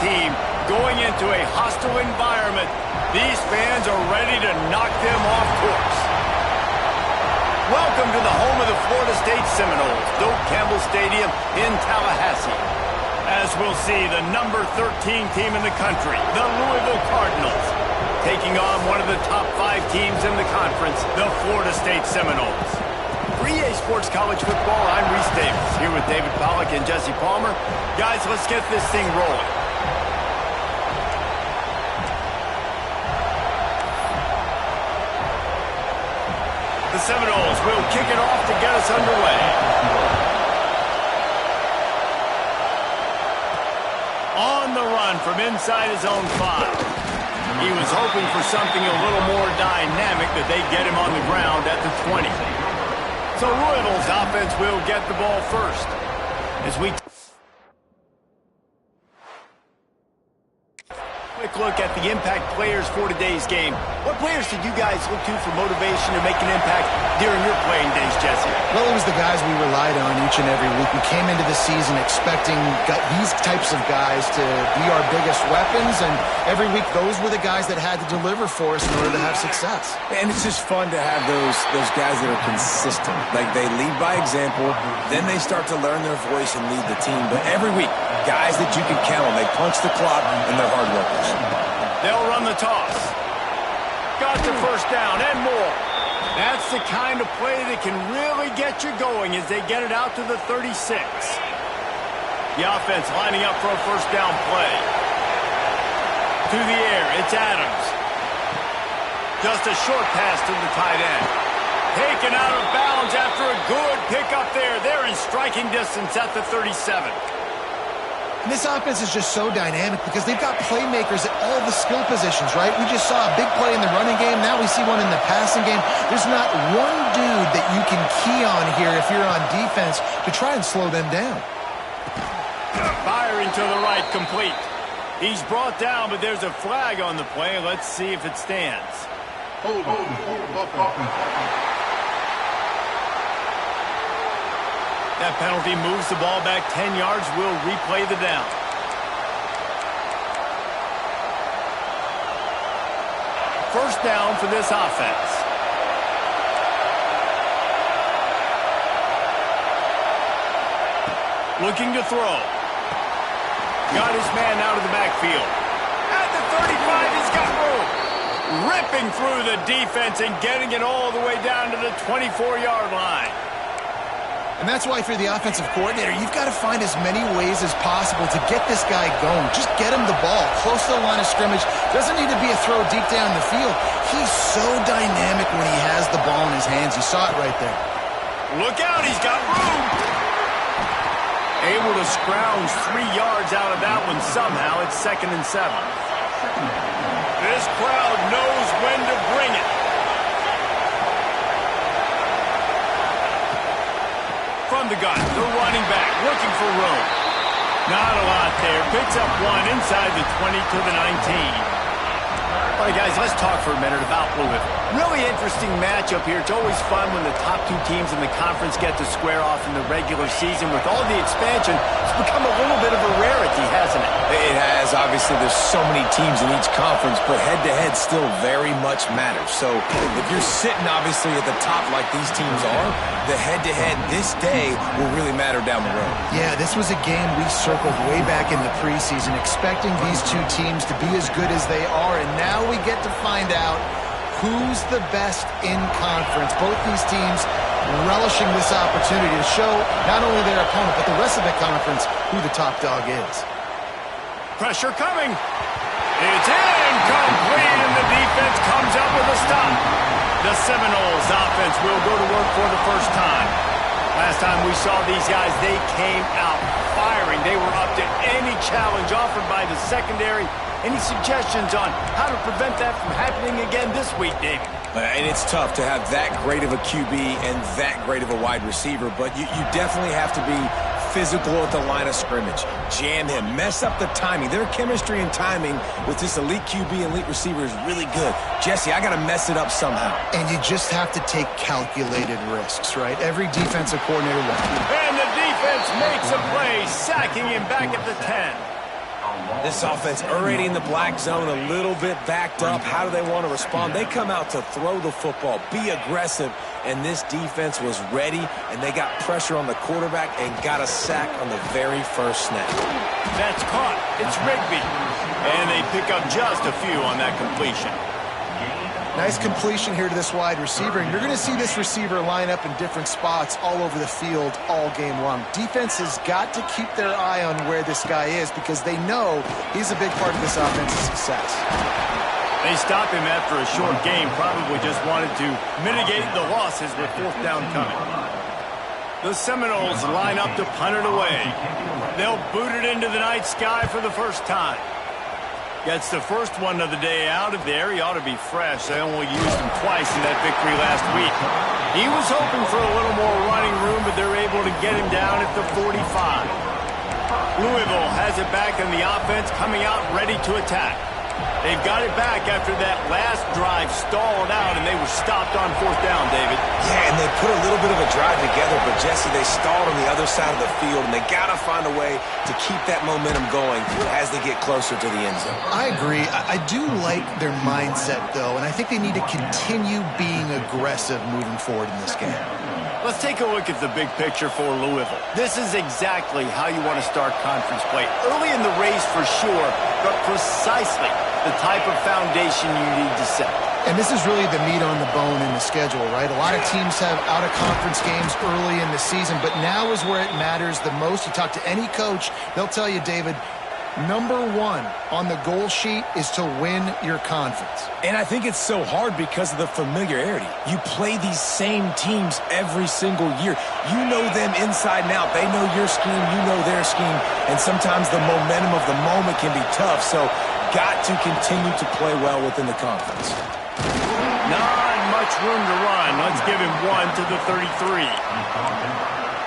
team going into a hostile environment. These fans are ready to knock them off course. Welcome to the home of the Florida State Seminoles, Doak Campbell Stadium in Tallahassee. As we'll see, the number 13 team in the country, the Louisville Cardinals, taking on one of the top 5 teams in the conference, the Florida State Seminoles. For EA Sports College Football, I'm Reese Davis, here with David Pollack and Jesse Palmer. Guys, let's get this thing rolling. The Seminoles will kick it off to get us underway. On the run from inside his own 5. He was hoping for something a little more dynamic, that they'd get him on the ground at the 20. So Louisville's offense will get the ball first. As we quick look at the impact players for today's game. What players did you guys look to for motivation to make an impact during your playing days, Jesse? Well, it was the guys we relied on each and every week. We came into the season expecting these types of guys to be our biggest weapons, and every week those were the guys that had to deliver for us in order to have success. And it's just fun to have those guys that are consistent. Like, they lead by example, then they start to learn their voice and lead the team. But every week, guys that you can count on, they punch the clock, and they're hard workers. They'll run the toss. Got the first down and more. That's the kind of play that can really get you going as they get it out to the 36. The offense lining up for a first down play. To the air, it's Adams. Just a short pass to the tight end. Taken out of bounds after a good pickup there. They're in striking distance at the 37. And this offense is just so dynamic because they've got playmakers at all the skill positions, right? We just saw a big play in the running game. Now we see one in the passing game. There's not one dude that you can key on here if you're on defense to try and slow them down. Firing to the right, complete. He's brought down, but there's a flag on the play. Let's see if it stands. Hold. That penalty moves the ball back 10 yards. We'll replay the down. First down for this offense. Looking to throw. Got his man out of the backfield. At the 35, he's got room. Ripping through the defense and getting it all the way down to the 24-yard line. And that's why, if you're the offensive coordinator, you've got to find as many ways as possible to get this guy going. Just get him the ball close to the line of scrimmage. Doesn't need to be a throw deep down the field. He's so dynamic when he has the ball in his hands. You saw it right there. Look out, he's got room. Able to scrounge 3 yards out of that one somehow. It's 2nd and 7. This crowd knows when to bring it. From the gun, the running back looking for room. Not a lot there. Picks up one inside the 20 to the 19. All right, guys, let's talk for a minute about Louisville. Really interesting matchup here. It's always fun when the top 2 teams in the conference get to square off in the regular season. With all the expansion, it's become a little bit of a rarity, hasn't it? It has. Obviously, there's so many teams in each conference, but head-to-head still very much matters. So if you're sitting, obviously, at the top like these teams are, the head-to-head this day will really matter down the road. Yeah, this was a game we circled way back in the preseason, expecting these 2 teams to be as good as they are, and now we get to find out who's the best in conference. Both these teams relishing this opportunity to show not only their opponent, but the rest of the conference who the top dog is. Pressure coming. It's incomplete, and the defense comes up with a stop. The Seminoles offense will go to work for the first time. Last time we saw these guys, they came out firing. They were up to any challenge offered by the secondary. Any suggestions on how to prevent that from happening again this week, David? And it's tough to have that great of a QB and that great of a wide receiver, but you definitely have to be physical at the line of scrimmage. Jam him. Mess up the timing. Their chemistry and timing with this elite QB and elite receiver is really good. Jesse, I got to mess it up somehow. And you just have to take calculated risks, right? Every defensive coordinator will. And the defense makes a play, sacking him back at the 10. This offense already in the black zone, a little bit backed up. How do they want to respond? They come out to throw the football, be aggressive, and this defense was ready, and they got pressure on the quarterback and got a sack on the very first snap. That's caught. It's Rigby. And they pick up just a few on that completion. Nice completion here to this wide receiver, and you're going to see this receiver line up in different spots all over the field all game long. Defense has got to keep their eye on where this guy is because they know he's a big part of this offense's success. They stop him after a short game, probably just wanted to mitigate the losses with fourth down coming. The Seminoles line up to punt it away. They'll boot it into the night sky for the first time. Gets the first one of the day out of there. He ought to be fresh. They only used him twice in that victory last week. He was hoping for a little more running room, but they're able to get him down at the 45. Louisville has it back in the offense, coming out ready to attack. They've got it back after that last drive stalled out, and they were stopped on fourth down, David. Yeah, and they put a little bit of a drive together, but, Jesse, they stalled on the other side of the field, and they got to find a way to keep that momentum going as they get closer to the end zone. I agree. I do like their mindset, though, and I think they need to continue being aggressive moving forward in this game. Let's take a look at the big picture for Louisville. This is exactly how you want to start conference play. Early in the race for sure, but precisely the type of foundation you need to set. And this is really the meat on the bone in the schedule, right? A lot of teams have out-of-conference games early in the season, but now is where it matters the most. You talk to any coach, they'll tell you, David, number one on the goal sheet is to win your conference. And I think it's so hard because of the familiarity. You play these same teams every single year. You know them inside and out. They know your scheme, you know their scheme, and sometimes the momentum of the moment can be tough, so got to continue to play well within the conference. Not much room to run. Let's give him one to the 33.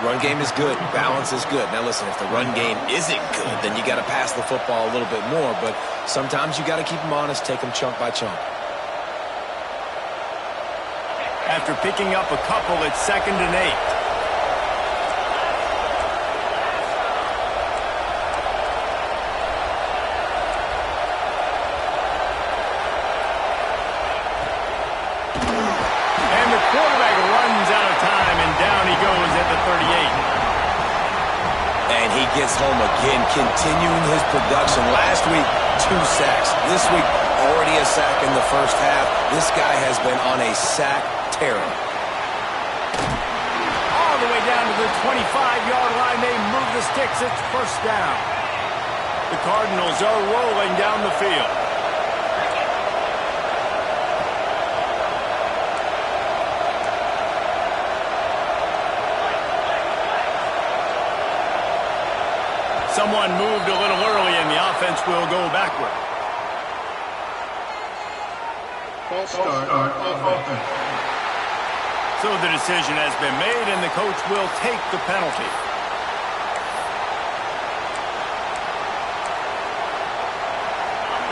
Run game is good. Balance is good. Now, listen, if the run game isn't good, then you got to pass the football a little bit more. But sometimes you got to keep them honest, take them chunk by chunk. After picking up a couple, it's 2nd and 8. Quarterback runs out of time, and down he goes at the 38. And he gets home again, continuing his production. Last week, 2 sacks. This week, already a sack in the first half. This guy has been on a sack terror. All the way down to the 25-yard line. They move the sticks. It's first down. The Cardinals are rolling down the field. Someone moved a little early, and the offense will go backward. False start on offense. So the decision has been made, and the coach will take the penalty.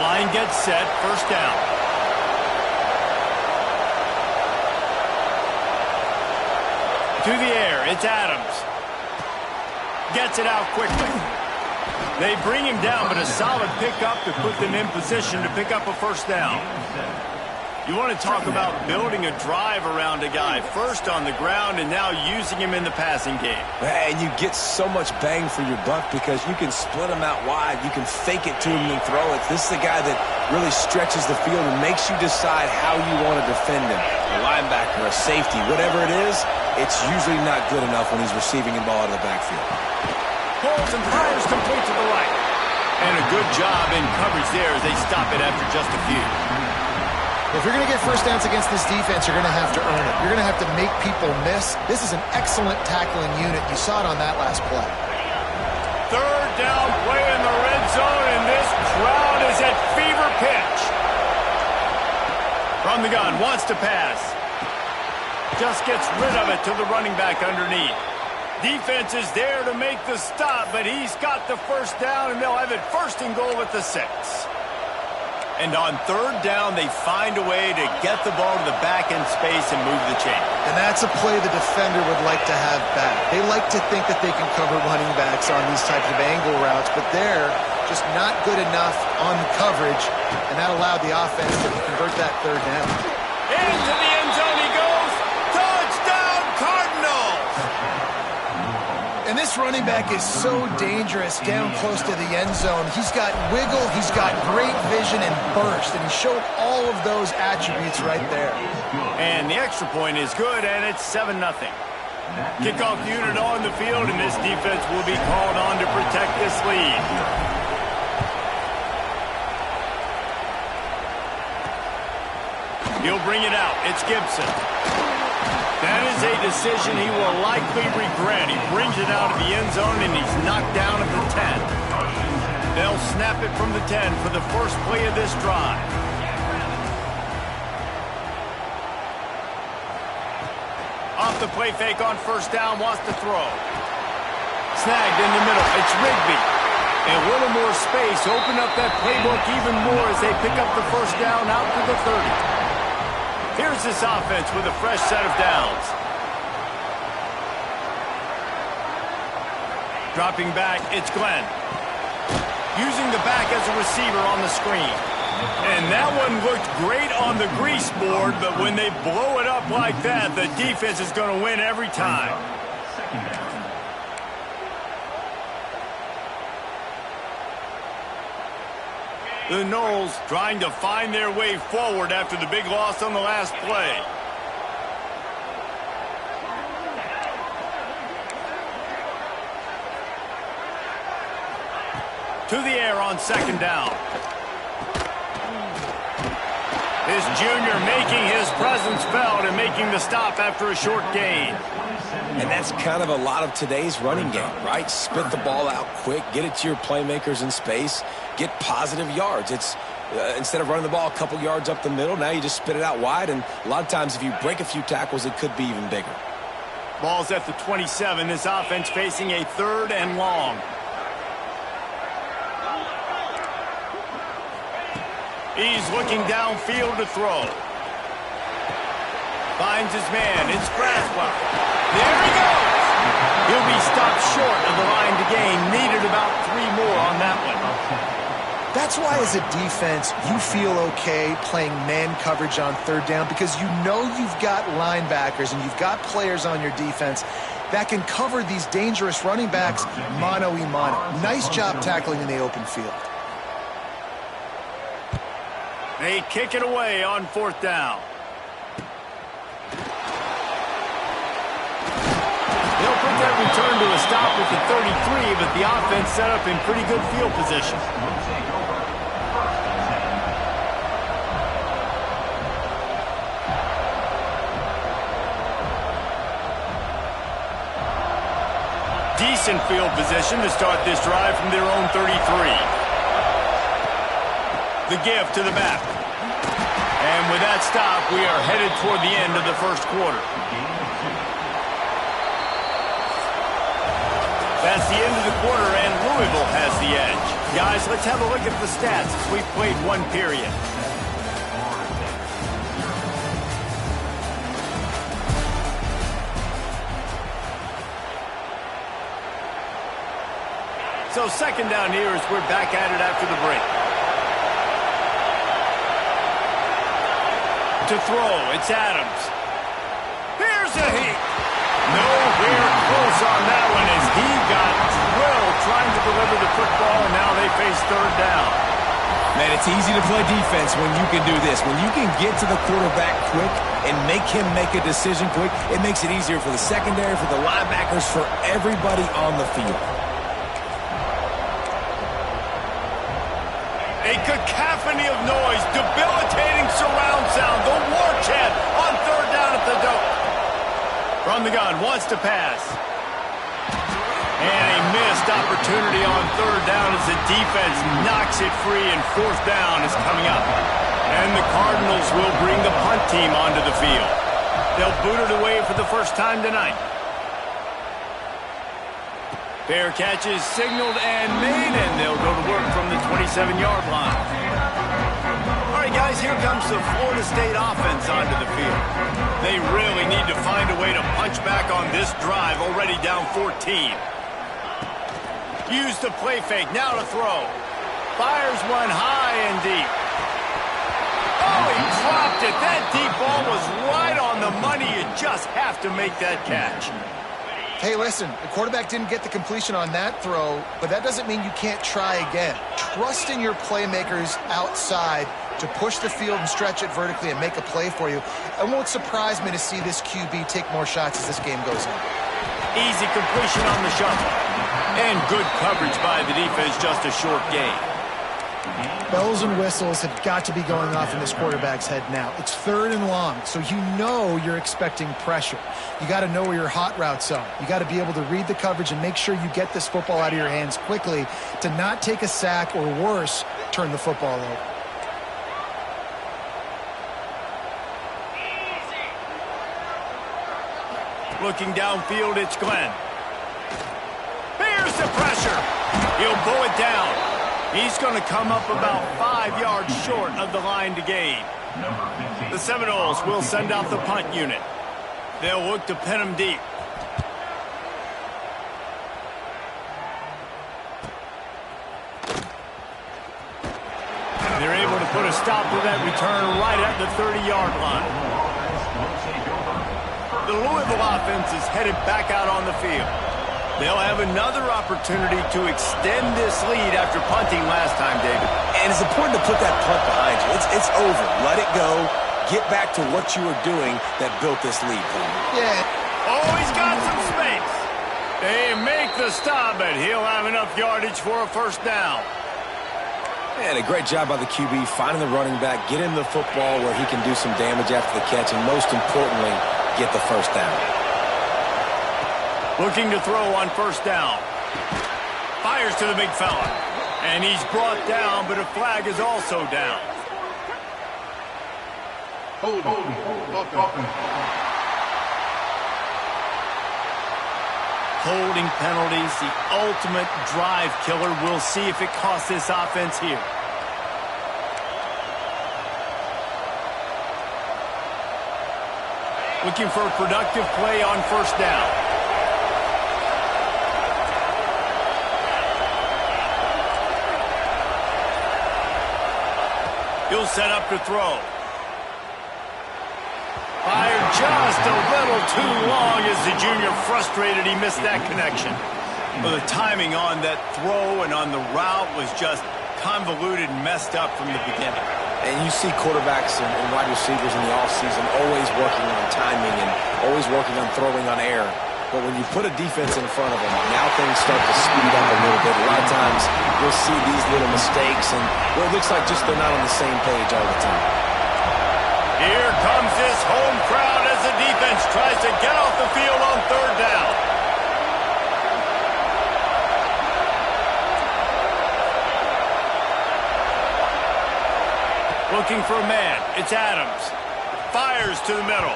Line gets set, first down. To the air, it's Adams. Gets it out quickly. They bring him down, but a solid pickup to put them in position to pick up a first down. You want to talk about building a drive around a guy, first on the ground and now using him in the passing game. And you get so much bang for your buck because you can split him out wide. You can fake it to him and throw it. This is a guy that really stretches the field and makes you decide how you want to defend him. A linebacker, a safety, whatever it is, it's usually not good enough when he's receiving the ball out of the backfield. Pulls and fires complete to the right. And a good job in coverage there as they stop it after just a few. If you're going to get first downs against this defense, you're going to have to earn it. You're going to have to make people miss. This is an excellent tackling unit. You saw it on that last play. Third down play in the red zone, and this crowd is at fever pitch. From the gun, wants to pass. Just gets rid of it to the running back underneath. Defense is there to make the stop, but he's got the first down, and they'll have it first and goal at the 6. And on third down, they find a way to get the ball to the back end space and move the chain. And that's a play the defender would like to have back. They like to think that they can cover running backs on these types of angle routes, but there, just not good enough on the coverage, and that allowed the offense to convert that third down. Into the end zone he goes. Touchdown, Cardinals! And this running back is so dangerous down close to the end zone. He's got wiggle, he's got great vision and burst, and he showed all of those attributes right there. And the extra point is good, and it's 7-0. Kickoff unit on the field, and this defense will be called on to protect this lead. He'll bring it out. It's Gibson. That is a decision he will likely regret. He brings it out of the end zone, and he's knocked down at the 10. They'll snap it from the 10 for the first play of this drive. Off the play fake on first down, wants to throw. Snagged in the middle. It's Rigby. And a little more space. Open up that playbook even more as they pick up the first down out to the 30. Here's this offense with a fresh set of downs. Dropping back, it's Glenn. Using the back as a receiver on the screen. And that one looked great on the grease board, but when they blow it up like that, the defense is going to win every time. The Knowles trying to find their way forward after the big loss on the last play. To the air on second down. This junior making his presence felt and making the stop after a short gain. And that's kind of a lot of today's running game, right? Spit the ball out quick, get it to your playmakers in space, get positive yards. It's instead of running the ball a couple yards up the middle, now you just spit it out wide, and a lot of times if you break a few tackles, it could be even bigger. Ball's at the 27. This offense facing a 3rd and long. He's looking downfield to throw. Finds his man. It's Braswell. There he goes. He'll be stopped short of the line to gain. Needed about 3 more on that one. That's why as a defense, you feel okay playing man coverage on 3rd down because you know you've got linebackers and you've got players on your defense that can cover these dangerous running backs mano-a-mano. Nice job tackling in the open field. They kick it away on 4th down. They'll put that return to a stop at the 33, but the offense set up in pretty good field position. Decent field position to start this drive from their own 33. The give to the back. And with that stop, we are headed toward the end of the first quarter. That's the end of the quarter, and Louisville has the edge. Guys, let's have a look at the stats as we've played 1 period. So second down here as we're back at it after the break. To throw, it's Adams. Here's a heat. Nowhere close on that one as he got drilled trying to deliver the football, and now they face 3rd down. Man, it's easy to play defense when you can do this. When you can get to the quarterback quick and make him make a decision quick, it makes it easier for the secondary, for the linebackers, for everybody on the field. A cacophony of noise, debilitating surround sound, the war chant on 3rd down at the dope. From the gun, wants to pass. And a missed opportunity on 3rd down as the defense knocks it free, and 4th down is coming up. And the Cardinals will bring the punt team onto the field. They'll boot it away for the first time tonight. Fair catch is signaled and made, and they'll go to work from the 27-yard line. All right, guys, here comes the Florida State offense onto the field. They really need to find a way to punch back on this drive, already down 14. Use the play fake. Now to throw. Fires one high and deep. Oh, he dropped it. That deep ball was right on the money. You just have to make that catch. Hey, listen, the quarterback didn't get the completion on that throw, but that doesn't mean you can't try again. Trust in your playmakers outside to push the field and stretch it vertically and make a play for you. It won't surprise me to see this QB take more shots as this game goes on. Easy completion on the shuffle. And good coverage by the defense, just a short gain. Bells and whistles have got to be going off in this quarterback's head now. It's 3rd and long, so you know you're expecting pressure. You got to know where your hot routes are. You got to be able to read the coverage and make sure you get this football out of your hands quickly to not take a sack or worse, turn the football over. Looking downfield, it's Glenn. Here's the pressure. He'll pull it down. He's going to come up about 5 yards short of the line to gain. The Seminoles will send out the punt unit. They'll look to pin him deep. They're able to put a stop to that return right at the 30-yard line. The Louisville offense is headed back out on the field. They'll have another opportunity to extend this lead after punting last time, David. And it's important to put that punt behind you. It's over. Let it go. Get back to what you were doing that built this lead. Yeah. Oh, he's got some space. They make the stop, but he'll have enough yardage for a first down. And a great job by the QB finding the running back, get him the football where he can do some damage after the catch, and most importantly, get the first down. Looking to throw on first down. Fires to the big fella. And he's brought down, but a flag is also down. Holding penalties, the ultimate drive killer. We'll see if it costs this offense here. Looking for a productive play on first down. He'll set up to throw. Fired just a little too long as the junior frustrated. He missed that connection. Well, the timing on that throw and on the route was just convoluted and messed up from the beginning. And you see quarterbacks and wide receivers in the offseason always working on timing and always working on throwing on air. But when you put a defense in front of them, now things start to speed up a little bit. A lot of times you'll see these little mistakes, and well, it looks like just they're not on the same page all the time. Here comes this home crowd as the defense tries to get off the field on third down. Looking for a man. It's Adams. Fires to the middle.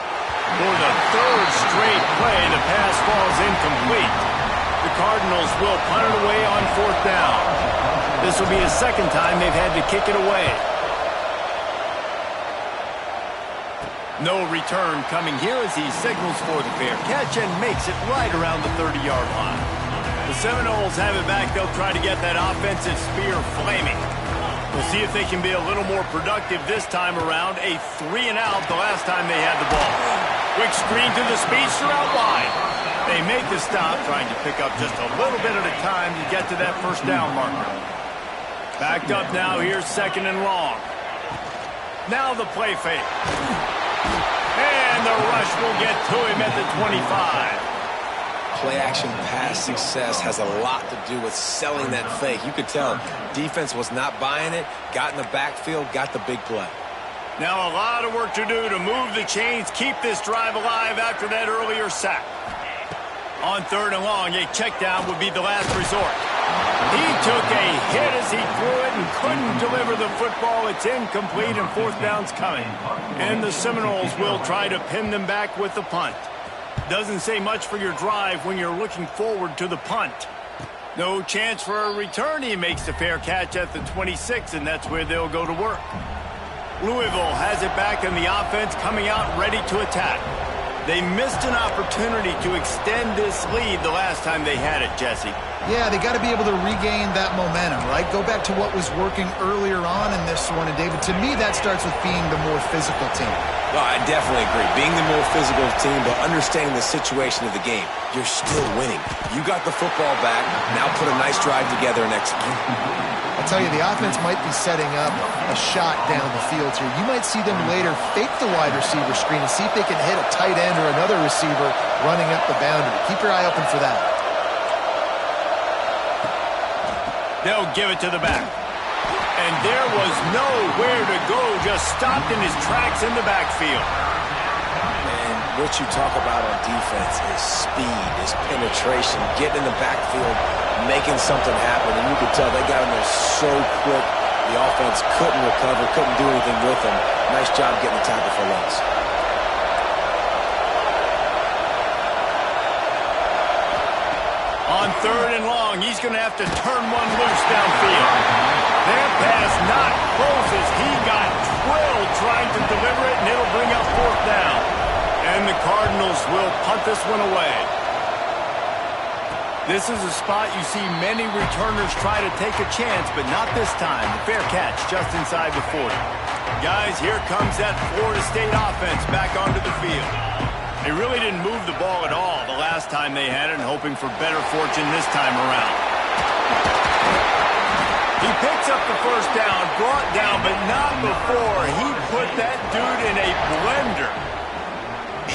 For the third straight play, the pass falls incomplete. The Cardinals will punt it away on fourth down. This will be the second time they've had to kick it away. No return coming here as he signals for the fair catch and makes it right around the 30-yard line. The Seminoles have it back. They'll try to get that offensive spear flaming. We'll see if they can be a little more productive this time around. A 3-and-out the last time they had the ball. Quick screen to the speedster out wide. They make the stop, trying to pick up just a little bit at a time to get to that first down marker. Backed up now, here's 2nd and long. Now the play fake. And the rush will get to him at the 25. Play-action pass success has a lot to do with selling that fake. You could tell defense was not buying it, got in the backfield, got the big play. Now a lot of work to do to move the chains, keep this drive alive after that earlier sack. On 3rd and long, a check down would be the last resort. He took a hit as he threw it and couldn't deliver the football. It's incomplete and 4th down's coming. And the Seminoles will try to pin them back with the punt. Doesn't say much for your drive when you're looking forward to the punt. No chance for a return. He makes the fair catch at the 26, and that's where they'll go to work. Louisville has it back in the offense, coming out ready to attack. They missed an opportunity to extend this lead the last time they had it, Jesse. Yeah, they got to be able to regain that momentum, right? Go back to what was working earlier on in this one. And, David, to me, that starts with being the more physical team. Well, I definitely agree. Being the more physical team, but understanding the situation of the game. You're still winning. You got the football back. Now put a nice drive together and execute. I'll tell you, the offense might be setting up a shot down the field here. You might see them later fake the wide receiver screen and see if they can hit a tight end or another receiver running up the boundary. Keep your eye open for that. They'll give it to the back. And there was nowhere to go, just stopped in his tracks in the backfield. And what you talk about on defense is speed, is penetration, getting in the backfield, making something happen. And you could tell they got in there so quick, the offense couldn't recover, couldn't do anything with them. Nice job getting the tackle for loss. On 3rd and long, he's going to have to turn one loose downfield. Their pass not close as he got drilled trying to deliver it, and it'll bring up 4th down. And the Cardinals will punt this one away. This is a spot you see many returners try to take a chance, but not this time. The fair catch just inside the 40. Guys, here comes that Florida State offense back onto the field. They really didn't move the ball at all the last time they had it, and hoping for better fortune this time around. He picks up the 1st down, brought down, but not before he put that dude in a blender.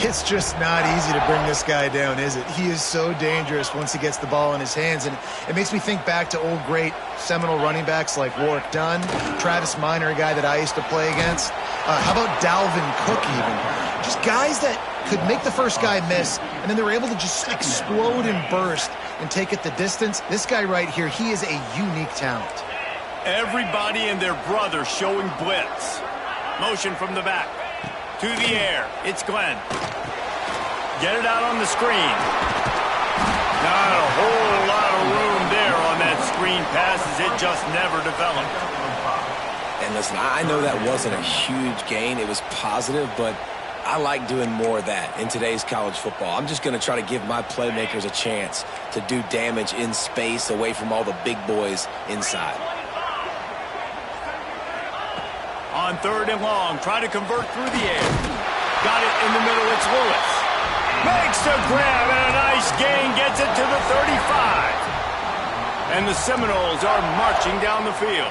It's just not easy to bring this guy down, is it? He is so dangerous once he gets the ball in his hands, and it makes me think back to old great Seminole running backs like Warwick Dunn, Travis Minor, a guy that I used to play against. How about Dalvin Cook even? Just guys that could make the first guy miss, and then they were able to just explode and burst and take it the distance. This guy right here, he is a unique talent. Everybody and their brother showing blitz. Motion from the back. To the air. It's Glenn. Get it out on the screen. Not a whole lot of room there on that screen pass as it just never developed. And listen, I know that wasn't a huge gain. It was positive, but I like doing more of that in today's college football. I'm just going to try to give my playmakers a chance to do damage in space away from all the big boys inside. On 3rd and long, try to convert through the air. Got it in the middle, it's Lewis. Makes the grab and a nice gain, gets it to the 35. And the Seminoles are marching down the field.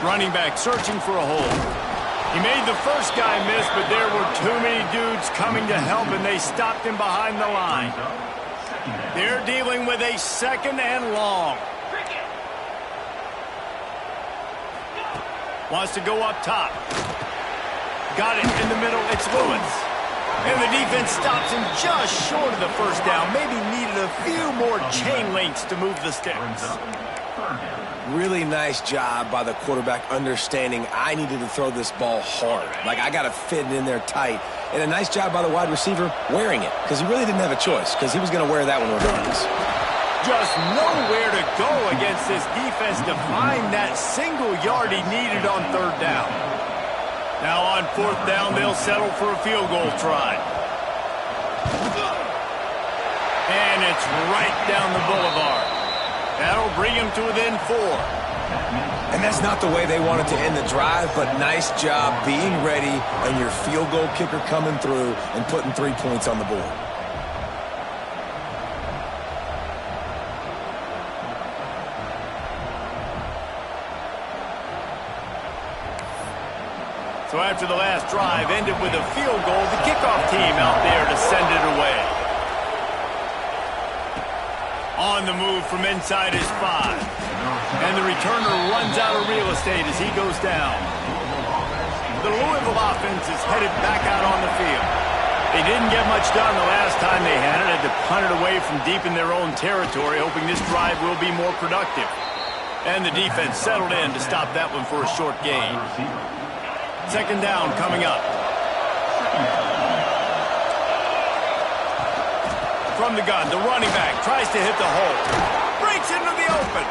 Running back searching for a hole. He made the first guy miss, but there were too many dudes coming to help, and they stopped him behind the line. They're dealing with a 2nd and long. Wants to go up top. Got it in the middle. It's Lewis. And the defense stops him just short of the 1st down. Maybe needed a few more chain links to move the sticks. Really nice job by the quarterback understanding I needed to throw this ball hard. Like, I got to fit it in there tight. And a nice job by the wide receiver wearing it, because he really didn't have a choice, because he was going to wear that one regardless. Just nowhere to go against this defense to find that single yard he needed on 3rd down. Now on 4th down, they'll settle for a field goal try. And it's right down the boulevard. That'll bring him to within 4. And that's not the way they wanted to end the drive, but nice job being ready and your field goal kicker coming through and putting 3 points on the board. So after the last drive ended with a field goal, the kickoff team out there to send it away. On the move from inside his 5. And the returner runs out of real estate as he goes down. The Louisville offense is headed back out on the field. They didn't get much done the last time they had it. Had to punt it away from deep in their own territory, hoping this drive will be more productive. And the defense settled in to stop that one for a short gain. 2nd down coming up. From the gun, the running back tries to hit the hole. Breaks into the open.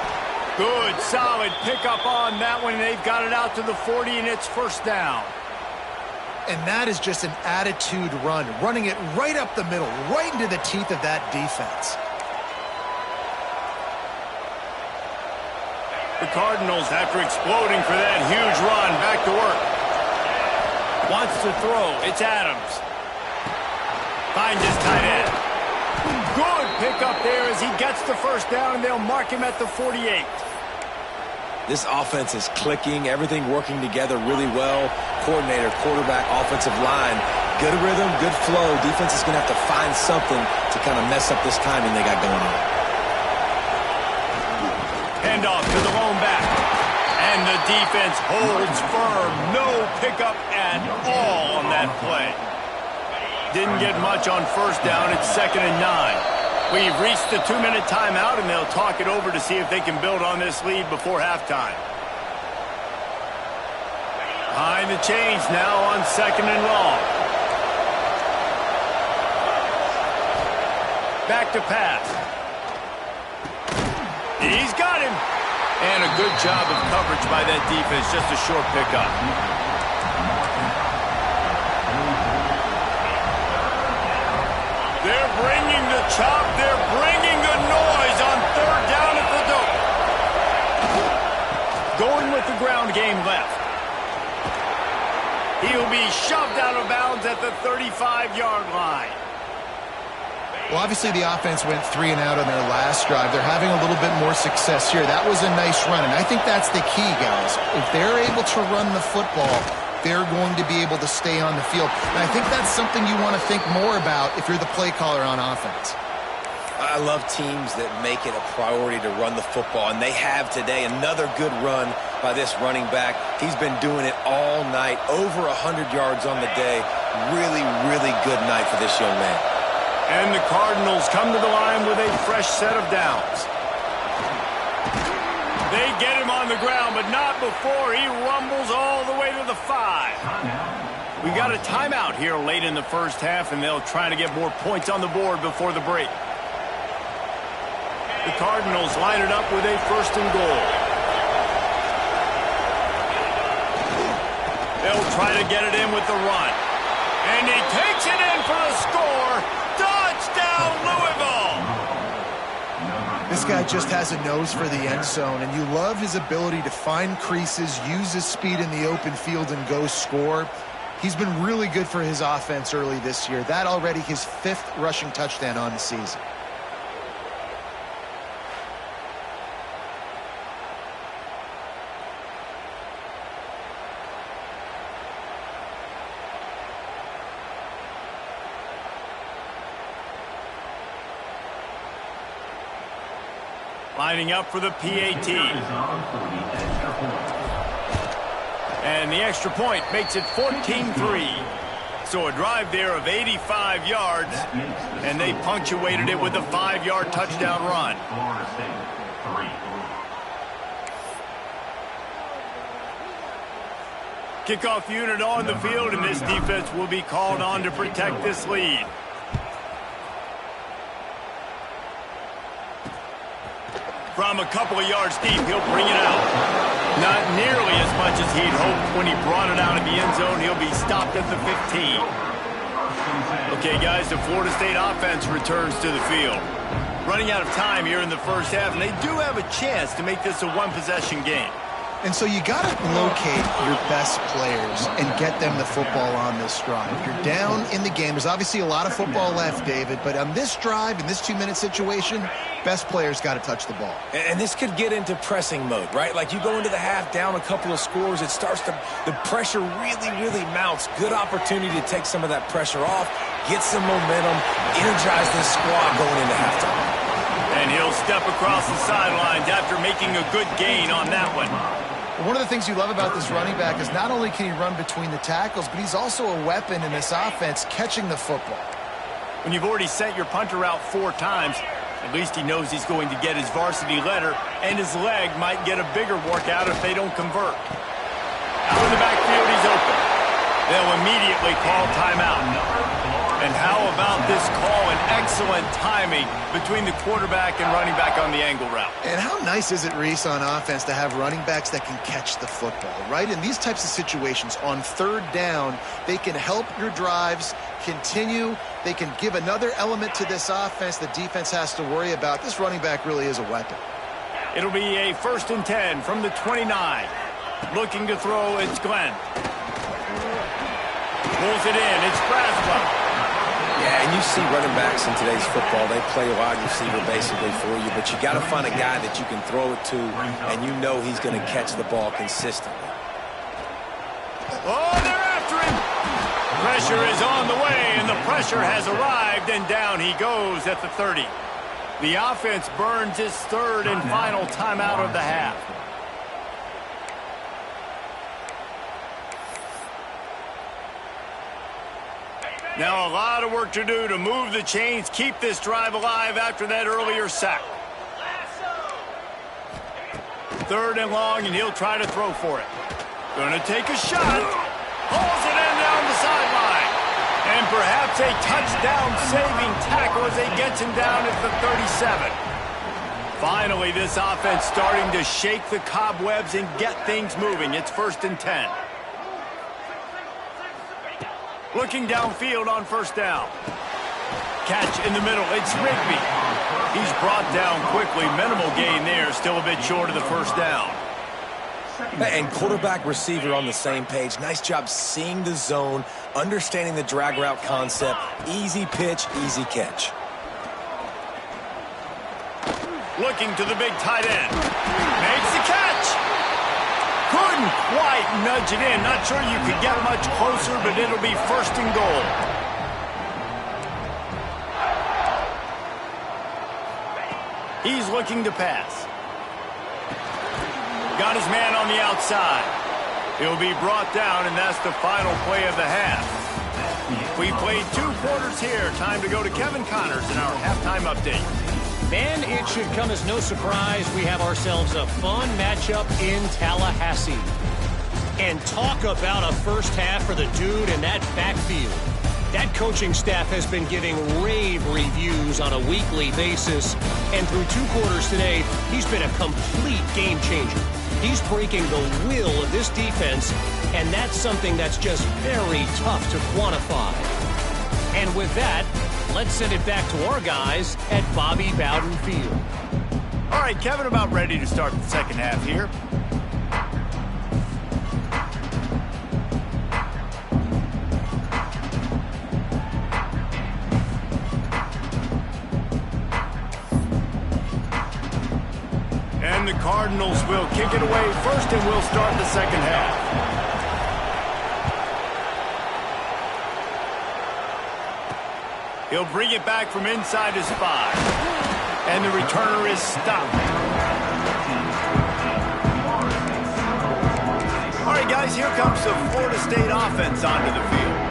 Good, solid pickup on that one. They've got it out to the 40, and it's 1st down. And that is just an attitude run, running it right up the middle, right into the teeth of that defense. The Cardinals, after exploding for that huge run, back to work. Wants to throw. It's Adams. Finds his tight end. Good pickup there as he gets the first down, and they'll mark him at the 48. This offense is clicking, everything working together really well. Coordinator, quarterback, offensive line, good rhythm, good flow. Defense is going to have to find something to kind of mess up this timing they got going on. Handoff to the lone back. And the defense holds firm. No pickup at all on that play. Didn't get much on first down. It's 2nd and 9. We've reached the 2-minute timeout, and they'll talk it over to see if they can build on this lead before halftime. Behind the chains now on 2nd and long. Back to pass. He's got him. And a good job of coverage by that defense. Just a short pickup. They're bringing the chop. They're bringing the noise on 3rd down at the dope. Going with the ground game left. He'll be shoved out of bounds at the 35-yard line. Well, obviously the offense went 3 and out on their last drive. They're having a little bit more success here. That was a nice run, and I think that's the key, guys. If they're able to run the football, they're going to be able to stay on the field. And I think that's something you want to think more about if you're the play caller on offense. I love teams that make it a priority to run the football, and they have today. Another good run by this running back. He's been doing it all night, over 100 yards on the day. Really, really good night for this young man. And the Cardinals come to the line with a fresh set of downs. They get him on the ground, but not before he rumbles all the way to the 5. We got a timeout here late in the first half, and they'll try to get more points on the board before the break. The Cardinals line it up with a 1st and goal. They'll try to get it in with the run. And he takes it in for the score. Touchdown, Louisville! This guy just has a nose for the end zone, and you love his ability to find creases, use his speed in the open field, and go score. He's been really good for his offense early this year. That already his 5th rushing touchdown on the season. Lining up for the PAT. And the extra point makes it 14-3. So a drive there of 85 yards, and they punctuated it with a 5-yard touchdown run. Kickoff unit on the field, and this defense will be called on to protect this lead. From a couple of yards deep, he'll bring it out. Not nearly as much as he'd hoped when he brought it out of the end zone. He'll be stopped at the 15. Okay, guys, the Florida State offense returns to the field. Running out of time here in the first half, and they do have a chance to make this a one-possession game. And so you got to locate your best players and get them the football on this drive. You're down in the game. There's obviously a lot of football left, David, but on this drive, in this 2-minute situation, best players got to touch the ball. And this could get into pressing mode, right? Like you go into the half down a couple of scores, it starts to, the pressure really, really mounts. Good opportunity to take some of that pressure off, get some momentum, energize this squad going into halftime. And he'll step across the sidelines after making a good gain on that one. One of the things you love about this running back is not only can he run between the tackles, but he's also a weapon in this offense catching the football. When you've already sent your punter out 4 times, at least he knows he's going to get his varsity letter, and his leg might get a bigger workout if they don't convert. Out in the backfield, he's open. They'll immediately call timeout. And how about this call and excellent timing between the quarterback and running back on the angle route? And how nice is it, Reese, on offense to have running backs that can catch the football, right? In these types of situations, on third down, they can help your drives continue. They can give another element to this offense the defense has to worry about. This running back really is a weapon. It'll be a 1st and 10 from the 29. Looking to throw, it's Glenn. Pulls it in, it's Braswell. Yeah, and you see running backs in today's football, they play wide receiver basically for you, but you got to find a guy that you can throw it to, and you know he's going to catch the ball consistently. Oh, they're after him. Pressure is on the way, and the pressure has arrived, and down he goes at the 30. The offense burns its 3rd and final timeout of the half. Now a lot of work to do to move the chains, keep this drive alive after that earlier sack. 3rd and long, and he'll try to throw for it. Gonna take a shot. Pulls it in down the sideline. And perhaps a touchdown-saving tackle as he gets him down at the 37. Finally, this offense starting to shake the cobwebs and get things moving. It's 1st and 10. Looking downfield on 1st down. Catch in the middle. It's Rigby. He's brought down quickly. Minimal gain there. Still a bit short of the 1st down. And quarterback receiver on the same page. Nice job seeing the zone, understanding the drag route concept. Easy pitch, easy catch. Looking to the big tight end. Makes the catch. Couldn't quite nudge it in. Not sure you could get much closer, but it'll be 1st and goal. He's looking to pass. Got his man on the outside. He'll be brought down, and that's the final play of the half. We played 2 quarters here. Time to go to Kevin Connors in our halftime update. Man, it should come as no surprise we have ourselves a fun matchup in Tallahassee. And talk about a first half for the dude in that backfield. That coaching staff has been giving rave reviews on a weekly basis. And through 2 quarters today, he's been a complete game changer. He's breaking the will of this defense, and that's something that's just very tough to quantify. And with that, let's send it back to our guys at Bobby Bowden Field. All right, Kevin, about ready to start the second half here. And the Cardinals will kick it away first, and we'll start the second half. He'll bring it back from inside his 5. And the returner is stopped. All right, guys, here comes the Florida State offense onto the field.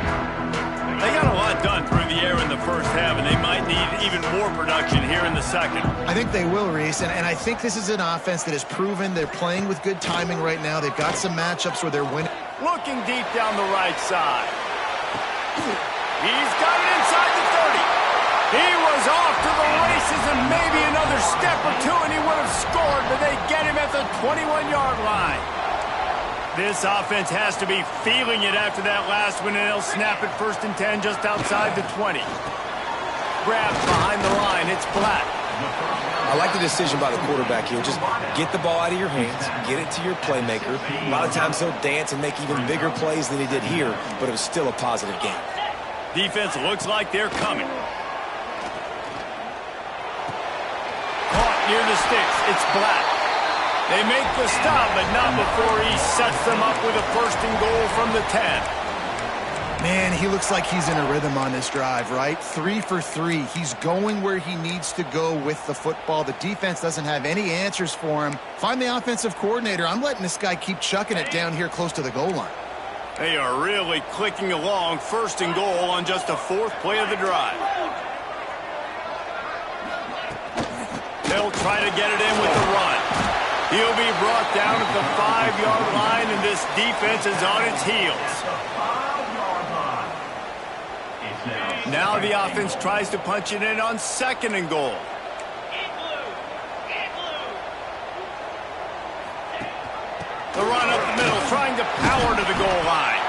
They got a lot done through the air in the first half, and they might need even more production here in the second. I think they will, Reese, and I think this is an offense that has proven they're playing with good timing right now. They've got some matchups where they're winning. Looking deep down the right side. He's got it inside the 30. He was off to the races and maybe another step or 2 and he would have scored, but they get him at the 21-yard line. This offense has to be feeling it after that last one, and they'll snap it 1st and 10 just outside the 20. Grabbed behind the line. It's Black. I like the decision by the quarterback here. Just get the ball out of your hands, get it to your playmaker. A lot of times he'll dance and make even bigger plays than he did here, but it was still a positive game. Defense looks like they're coming. Caught near the sticks. It's Black. They make the stop, but not before he sets them up with a 1st and goal from the 10. Man, he looks like he's in a rhythm on this drive, right? 3 for 3. He's going where he needs to go with the football. The defense doesn't have any answers for him. Find the offensive coordinator. I'm letting this guy keep chucking it down here close to the goal line. They are really clicking along. 1st and goal on just the 4th play of the drive. They'll try to get it in with the run. He'll be brought down at the 5-yard line, and this defense is on its heels. Now the offense tries to punch it in on 2nd and goal. The run up the middle, trying to power to the goal line.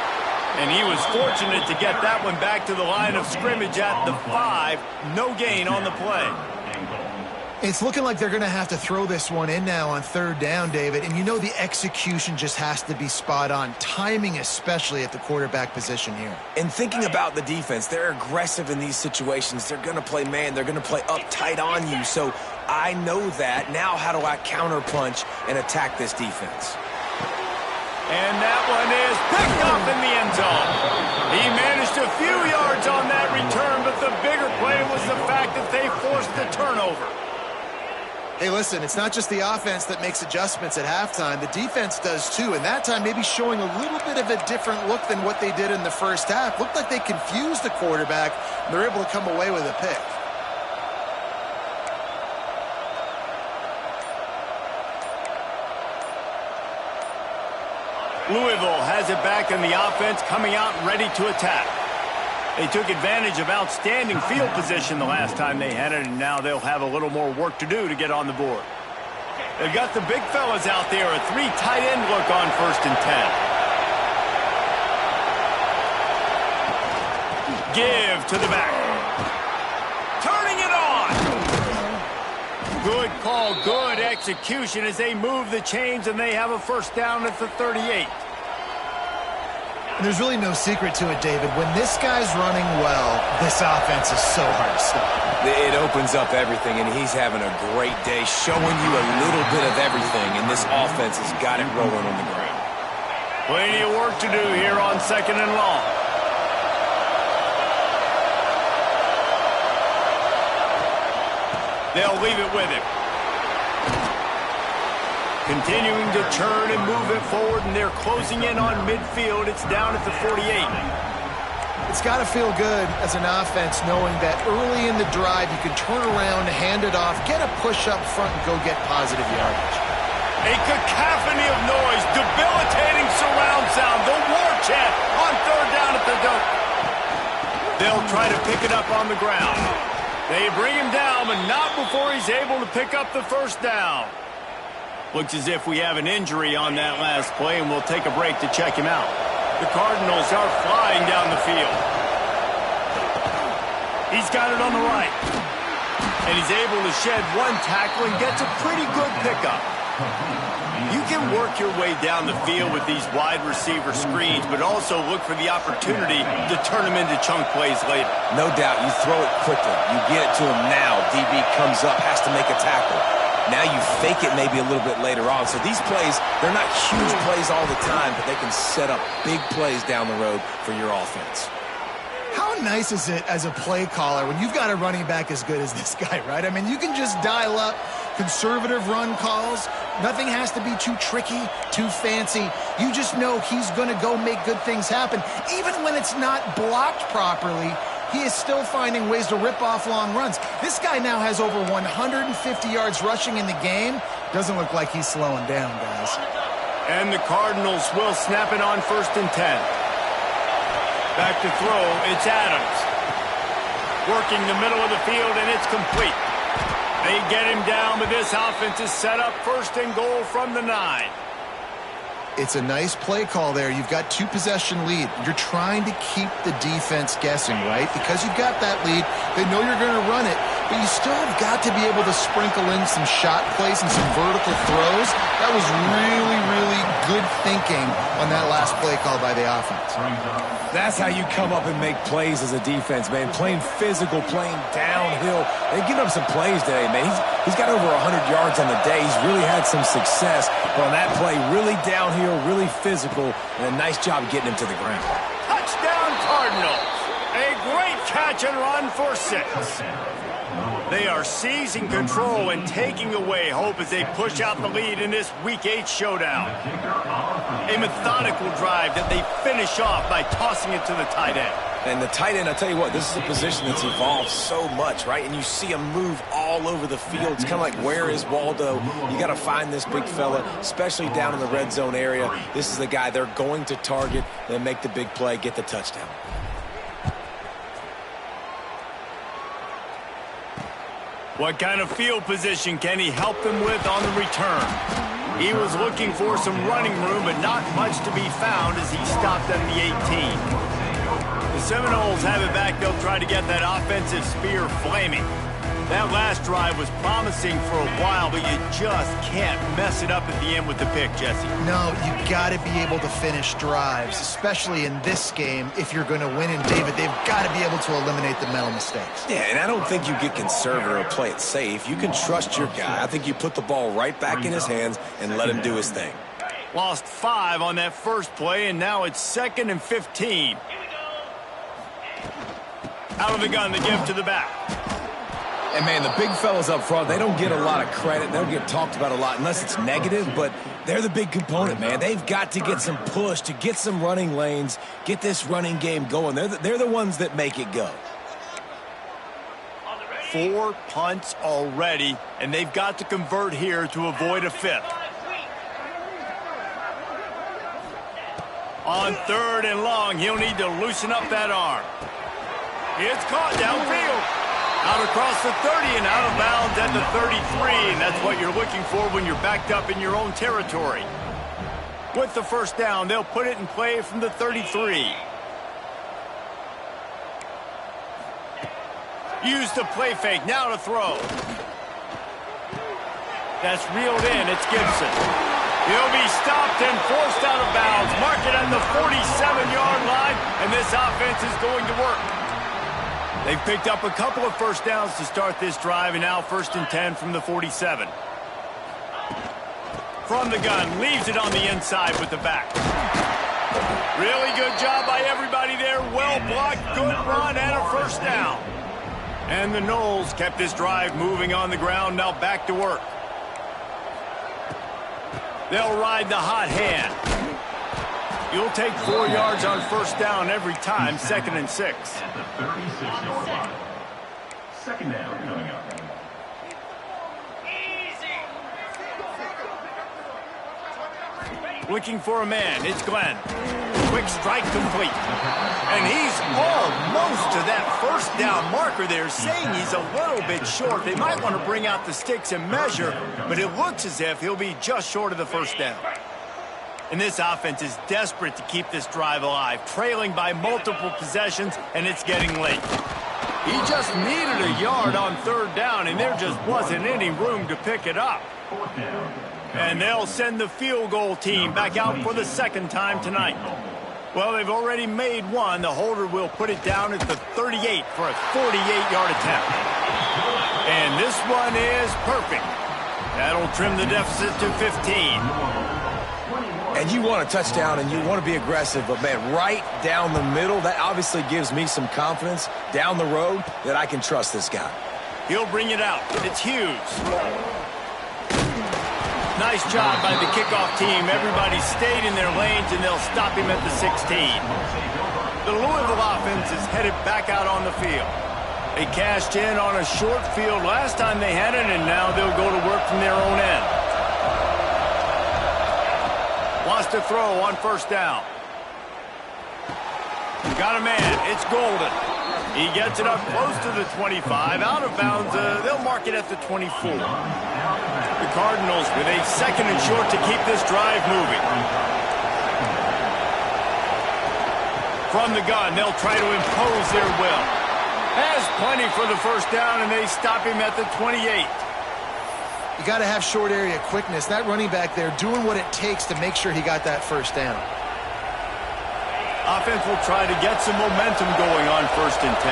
And he was fortunate to get that one back to the line of scrimmage at the 5. No gain on the play. It's looking like they're going to have to throw this one in now on 3rd down, David. And you know the execution just has to be spot on. Timing especially at the quarterback position here. And thinking about the defense, they're aggressive in these situations. They're going to play man. They're going to play up tight on you. So I know that. Now how do I counterpunch and attack this defense? And that one is picked up in the end zone. He managed a few yards on that return, but the bigger play was the fact that they forced the turnover. Hey, listen, it's not just the offense that makes adjustments at halftime. The defense does too, and that time maybe showing a little bit of a different look than what they did in the first half. Looked like they confused the quarterback, and they're able to come away with a pick. Louisville has it back in the offense, coming out ready to attack. They took advantage of outstanding field position the last time they had it, and now they'll have a little more work to do to get on the board. They've got the big fellas out there, a 3 tight end look on 1st and 10. Give to the back. Turning it on. Good call, good execution as they move the chains, and they have a 1st down at the 38. And there's really no secret to it, David. When this guy's running well, this offense is so hard to stop. It opens up everything, and he's having a great day, showing you a little bit of everything, and this offense has got it rolling on the ground. Plenty of work to do here on 2nd and long. They'll leave it with him. Continuing to turn and move it forward, and they're closing in on midfield. It's down at the 48. It's got to feel good as an offense knowing that early in the drive you can turn around, hand it off, get a push up front, and go get positive yardage. A cacophony of noise, debilitating surround sound, the war chant on 3rd down at the dope. They'll try to pick it up on the ground. They bring him down, but not before he's able to pick up the 1st down. Looks as if we have an injury on that last play, and we'll take a break to check him out. The Cardinals are flying down the field. He's got it on the right. And he's able to shed 1 tackle and gets a pretty good pickup. You can work your way down the field with these wide receiver screens, but also look for the opportunity to turn them into chunk plays later. No doubt, you throw it quickly. You get it to him now. DB comes up, has to make a tackle. Now you fake it maybe a little bit later on. So these plays, they're not huge plays all the time, but they can set up big plays down the road for your offense. How nice is it as a play caller when you've got a running back as good as this guy, right? I mean, you can just dial up conservative run calls. Nothing has to be too tricky, too fancy. You just know he's going to go make good things happen. Even when it's not blocked properly, he is still finding ways to rip off long runs. This guy now has over 150 yards rushing in the game. Doesn't look like he's slowing down, guys. And the Cardinals will snap it on 1st and 10. Back to throw, it's Adams. Working the middle of the field, and it's complete. They get him down, but this offense is set up 1st and goal from the 9. It's a nice play call there. You've got 2-possession lead. You're trying to keep the defense guessing, right? Because you've got that lead, they know you're going to run it, but you still have got to be able to sprinkle in some shot plays and some vertical throws. That was really, really good thinking on that last play call by the offense. That's how you come up and make plays as a defense, man. Playing physical, playing downhill. They've given up some plays today, man. He's got over 100 yards on the day. He's really had some success. But on that play, really downhill, really physical, and a nice job getting him to the ground. Touchdown, Cardinals. A great catch and run for 6. They are seizing control and taking away hope as they push out the lead in this Week 8 showdown. A methodical drive that they finish off by tossing it to the tight end. And the tight end, I tell you what, this is a position that's evolved so much, right? And you see him move all over the field. It's kind of like, where is Waldo? You got to find this big fella, especially down in the red zone area. This is the guy they're going to target, then make the big play, get the touchdown. What kind of field position can he help them with on the return? He was looking for some running room, but not much to be found as he stopped at the 18. The Seminoles have it back. They'll try to get that offensive spear flaming. That last drive was promising for a while, but you just can't mess it up at the end with the pick, Jesse. No, you got to be able to finish drives, especially in this game. If you're going to win, and David, they've got to be able to eliminate the mental mistakes. Yeah, and I don't think you get conservative or play it safe. You can trust your guy. I think you put the ball right back in his hands and let him do his thing. Lost 5 on that first play, and now it's 2nd and 15. Out of the gun, the give to the back. And, man, the big fellas up front, they don't get a lot of credit. They don't get talked about a lot unless it's negative, but they're the big component, man. They've got to get some push, to get some running lanes, get this running game going. They're the ones that make it go. 4 punts already, and they've got to convert here to avoid a 5th. On 3rd and long, he'll need to loosen up that arm. It's caught downfield. Out across the 30 and out of bounds at the 33, and that's what you're looking for when you're backed up in your own territory. With the first down, they'll put it in play from the 33. Use the play fake, now to throw. That's reeled in, it's Gibson. He'll be stopped and forced out of bounds. Mark it at the 47-yard line, and this offense is going to work. They've picked up a couple of first downs to start this drive, and now 1st and 10 from the 47. From the gun, leaves it on the inside with the back. Really good job by everybody there. Well blocked, good run, and a first down. And the Noles kept this drive moving on the ground, now back to work. They'll ride the hot hand. You'll take 4 yards on first down every time, 2nd and 6. At the 36-yard line. 2nd down coming up. Looking for a man, it's Glenn. Quick strike complete. And he's almost to that first down marker there, saying he's a little bit short. They might want to bring out the sticks and measure, but it looks as if he'll be just short of the first down. And this offense is desperate to keep this drive alive, trailing by multiple possessions, and it's getting late. He just needed a yard on 3rd down, and there just wasn't any room to pick it up. And they'll send the field goal team back out for the 2nd time tonight. Well, they've already made one. The holder will put it down at the 38 for a 48-yard attempt. And this one is perfect. That'll trim the deficit to 15. And you want a touchdown and you want to be aggressive, but, man, right down the middle, that obviously gives me some confidence down the road that I can trust this guy. He'll bring it out. It's Hughes. Nice job by the kickoff team. Everybody stayed in their lanes, and they'll stop him at the 16. The Louisville offense is headed back out on the field. They cashed in on a short field last time they had it, and now they'll go to work from their own end. Wants to throw on first down. Got a man. It's Golden. He gets it up close to the 25. Out of bounds. They'll mark it at the 24. The Cardinals with a 2nd and short to keep this drive moving. From the gun, they'll try to impose their will. Has plenty for the first down, and they stop him at the 28. You got to have short area quickness. That running back there doing what it takes to make sure he got that first down. Offense will try to get some momentum going on 1st and 10.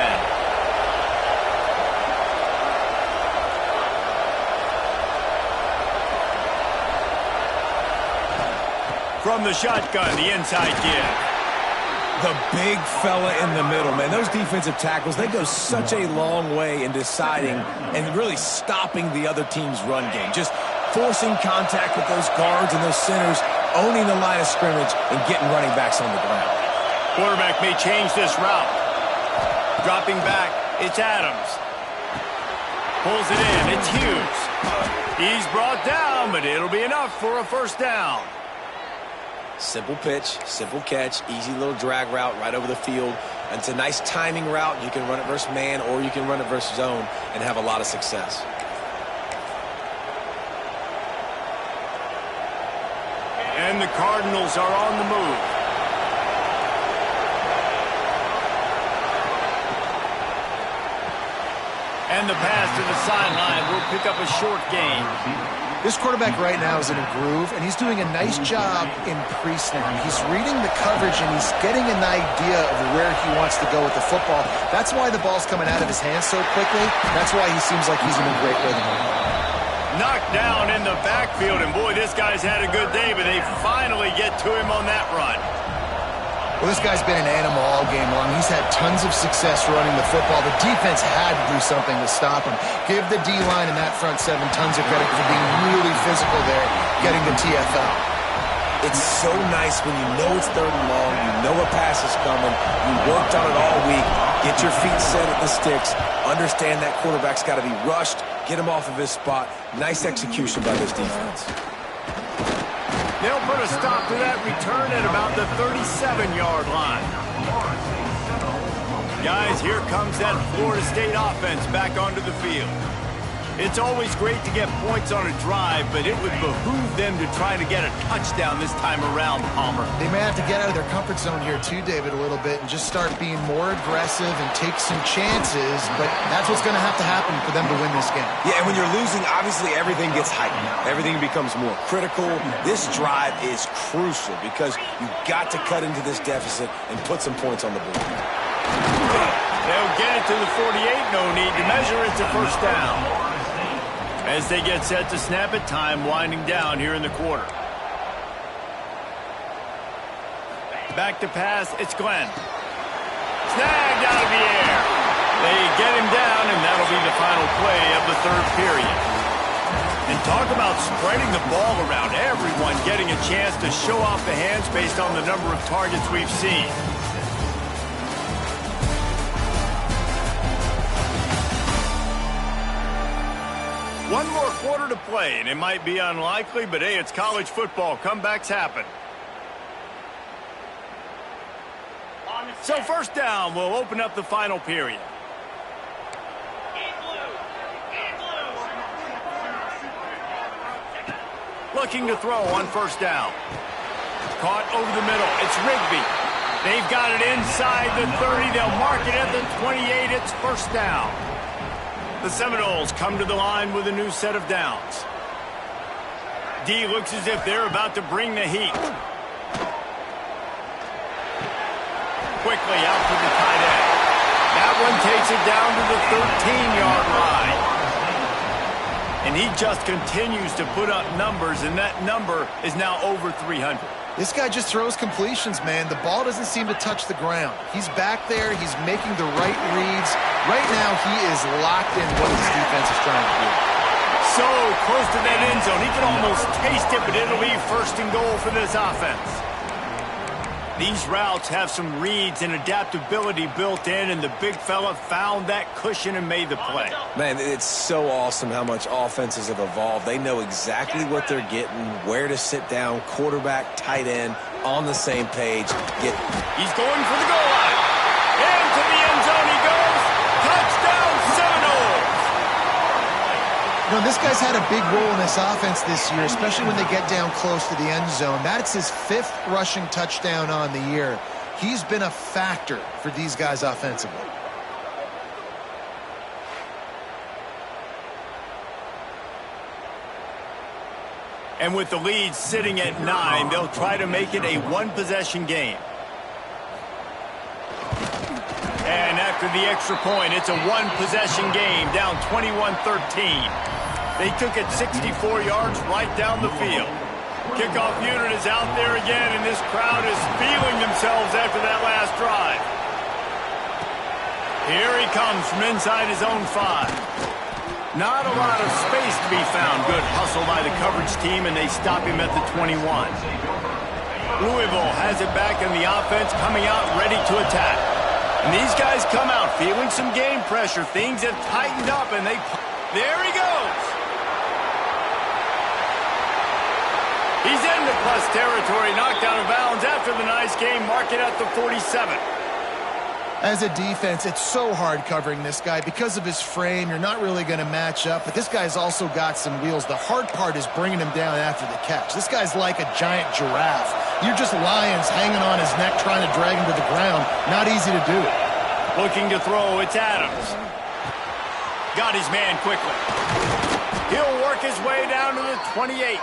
From the shotgun, the inside give. The big fella in the middle, man. Those defensive tackles, they go such a long way in deciding and really stopping the other team's run game. Just forcing contact with those guards and those centers, owning the line of scrimmage, and getting running backs on the ground. Quarterback may change this route. Dropping back, it's Adams. Pulls it in, it's Hughes. He's brought down, but it'll be enough for a first down. Simple pitch, simple catch, easy little drag route right over the field. It's a nice timing route. You can run it versus man or you can run it versus zone and have a lot of success. And the Cardinals are on the move. And the pass to the sideline will pick up a short gain. This quarterback right now is in a groove, and he's doing a nice job in pre-snap. He's reading the coverage, and he's getting an idea of where he wants to go with the football. That's why the ball's coming out of his hands so quickly. That's why he seems like he's in a great rhythm. Knocked down in the backfield, and boy, this guy's had a good day, but they finally get to him on that run. Well, this guy's been an animal all game long. He's had tons of success running the football. The defense had to do something to stop him. Give the D-line and that front seven tons of credit for being really physical there, getting the TFL. It's so nice when you know it's 3rd and long, you know a pass is coming, you worked on it all week, get your feet set at the sticks, understand that quarterback's got to be rushed, get him off of his spot. Nice execution by this defense. They'll put a stop to that return at about the 37-yard line. Guys, here comes that Florida State offense back onto the field. It's always great to get points on a drive, but it would behoove them to try to get a touchdown this time around, Palmer. They may have to get out of their comfort zone here too, David, a little bit and just start being more aggressive and take some chances, but that's what's going to have to happen for them to win this game. Yeah, and when you're losing, obviously everything gets heightened. Everything becomes more critical. This drive is crucial because you've got to cut into this deficit and put some points on the board. They'll get it to the 48, no need to measure it to first down. As they get set to snap it, time winding down here in the quarter. Back to pass, it's Glenn. Snagged out of the air. They get him down, and that'll be the final play of the 3rd period. And talk about spreading the ball around, everyone getting a chance to show off the hands based on the number of targets we've seen. One more quarter to play, and it might be unlikely, but hey, it's college football. Comebacks happen. So first down will open up the final period. Looking to throw on first down. Caught over the middle. It's Rigby. They've got it inside the 30. They'll mark it at the 28. It's first down. The Seminoles come to the line with a new set of downs. D looks as if they're about to bring the heat. Quickly out to the tight end. That one takes it down to the 13-yard line. And he just continues to put up numbers, and that number is now over 300. This guy just throws completions, man. The ball doesn't seem to touch the ground. He's back there. He's making the right reads. Right now, he is locked in what his defense is trying to do. So close to that end zone. He can almost taste it, but it'll be first and goal for this offense. These routes have some reads and adaptability built in, and the big fella found that cushion and made the play. Man, it's so awesome how much offenses have evolved. They know exactly what they're getting, where to sit down, quarterback, tight end, on the same page. He's going for the goal line. Into the end zone he goes. Touchdown, Seminoles. You know, this guy's had a big role in this offense this year, especially when they get down close to the end zone. That's his 5th rushing touchdown on the year. He's been a factor for these guys offensively. And with the lead sitting at 9, they'll try to make it a one-possession game. And after the extra point, it's a one-possession game, down 21-13. They took it 64 yards right down the field. Kickoff unit is out there again, and this crowd is feeling themselves after that last drive. Here he comes from inside his own 5. Not a lot of space to be found. Good hustle by the coverage team, and they stop him at the 21. Louisville has it back in the offense, coming out ready to attack. And these guys come out feeling some game pressure. Things have tightened up, and there he goes. He's into plus territory, knocked out of bounds after the nice game, mark it at the 47. As a defense, it's so hard covering this guy. Because of his frame, you're not really going to match up, but this guy's also got some wheels. The hard part is bringing him down after the catch. This guy's like a giant giraffe. You're just lions hanging on his neck trying to drag him to the ground. Not easy to do. Looking to throw, it's Adams. Got his man quickly. He'll work his way down to the 28.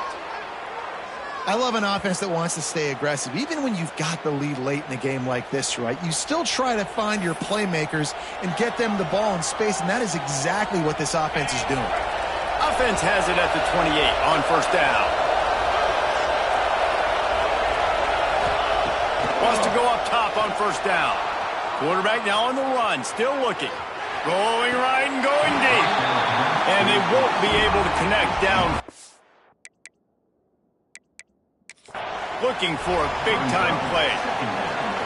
I love an offense that wants to stay aggressive. Even when you've got the lead late in a game like this, right, you still try to find your playmakers and get them the ball in space, and that is exactly what this offense is doing. Offense has it at the 28 on first down. Wants to go up top on first down. Quarterback now on the run, still looking. Going right and going deep. And they won't be able to connect down. Looking for a big-time play.